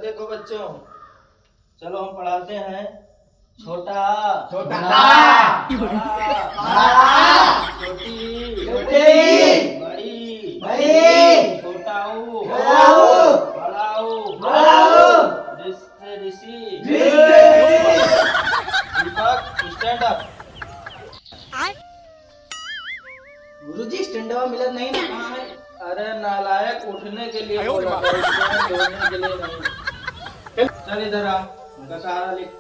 देखो बच्चों, चलो हम पढ़ाते हैं। छोटा छोटा बड़ा छोटी छोटी बड़ी बड़ी छोटाऊ छोटाऊ बड़ाऊ बड़ाऊ ऋषि ऋषि दीपक स्टैंड अप। गुरुजी स्टैंड अप मिलत नहीं ना, कहाँ है? अरे नालायक, उठने के लिए बोला था, दौड़ने के लिए नहीं। चल इधर आ, उनका सहारा लिख,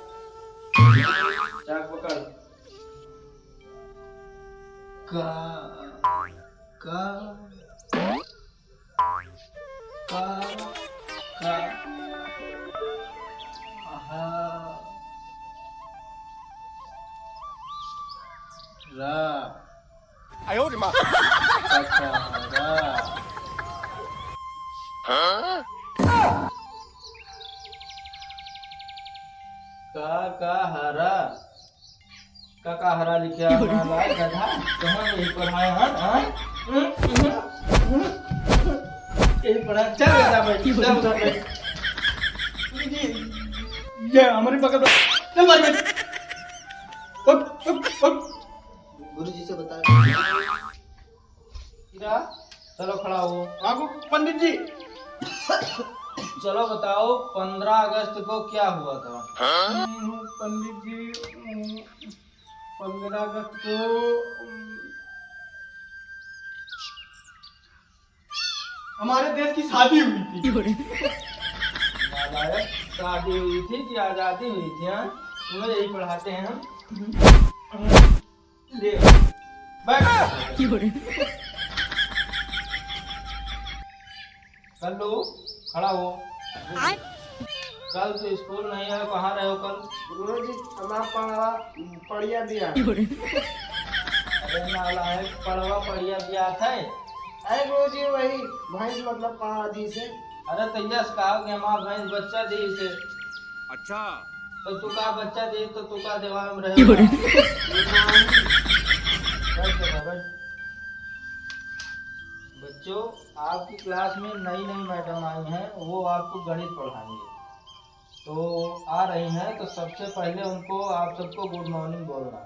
चाक पकड़। का का का का आहा रा अच्छा रा का हरा का हरा लिखा नालायक गधा, कहाँ यही पढ़ाए हैं? यही पढ़ा। चल गधा बैठ, चल उधर बैठ। ये हमारे बगल में चल मार बैठ। गुरुजी से बता। हीरा, चलो खड़ा हो। आपको पंडित जी चलो बताओ 15 अगस्त को क्या हुआ था? पंडित जी 15 अगस्त को हमारे देश की शादी हुई थी। नालायक, शादी हुई थी कि आजादी हुई थी? हाँ, तुम्हें यही पढ़ाते हैं हम। ले बैठ। कल्लू, खड़ा हो। कल तो स्कूल नहीं है, कहाँ रहे हो कल? गुरुजी हमारा पढ़िया दिया। अरे नालायक, पढ़वा पढ़िया बिया था। अरे गुरुजी वही भैंस मतलब पाजी से। अरे तैया से कहा कि हमारा भैंस बच्चा दी से। अच्छा तो तू का बच्चा दी तो तू का देवा में रहे। बच्चों, आपकी क्लास में नई नई मैडम आई हैं, वो आपको गणित पढ़ाएंगे। तो आ रही हैं, तो सबसे पहले उनको आप सबको गुड मॉर्निंग बोलना।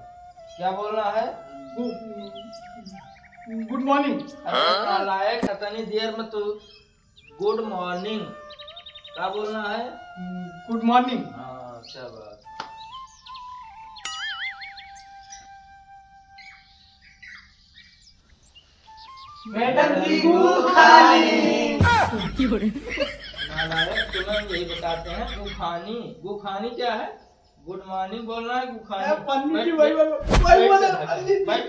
क्या बोलना है? Good morning. अरे नालायक, इतनी देर में तू गुड मॉर्निंग क्या बोलना है? Good morning. हाँ, अच्छा बात। मैडम जी गुखानी। नालायक, तुम्हें यही बताते हैं। गुखानी, गुखानी क्या है? गुड मॉर्निंग बोलना है, गुखानी। पंडित जी बैठ, वही बोले। बैठ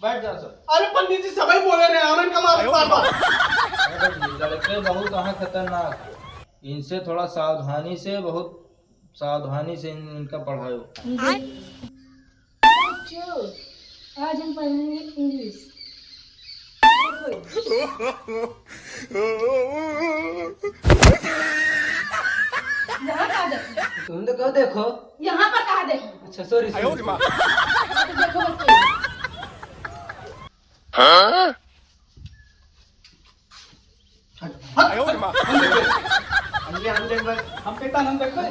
बैठ जा सर। अरे पंडित जी सभी बोले रहे आनंद कमाल बार। अरे लड़के बहुत यहाँ खतरनाक, इनसे थोड़ा सावधानी से, बहुत सावधानी से इनका पढ़ाओ। आज हम पढ़ेंगे इंग्लिश। यहाँ कहाँ देखो? तुम तो क्यों देखो? यहाँ पर कहाँ देखो? अच्छा सॉरी। तो देखो बच्चे। हम कहता हम देखो।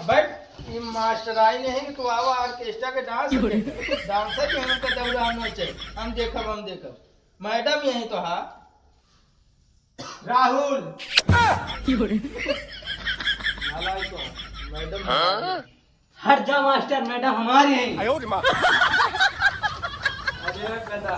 बैठ। ये मास्टराई नहीं कि तू आवा ऑर्केस्ट्रा के डांस डांसर के हम कहते हुए हम चाहिए। हम देखब मैडम यही तो हा राहुल। नालायक को मैडम। हट जा मास्टर, मैडम हमारी है। अरे गधा,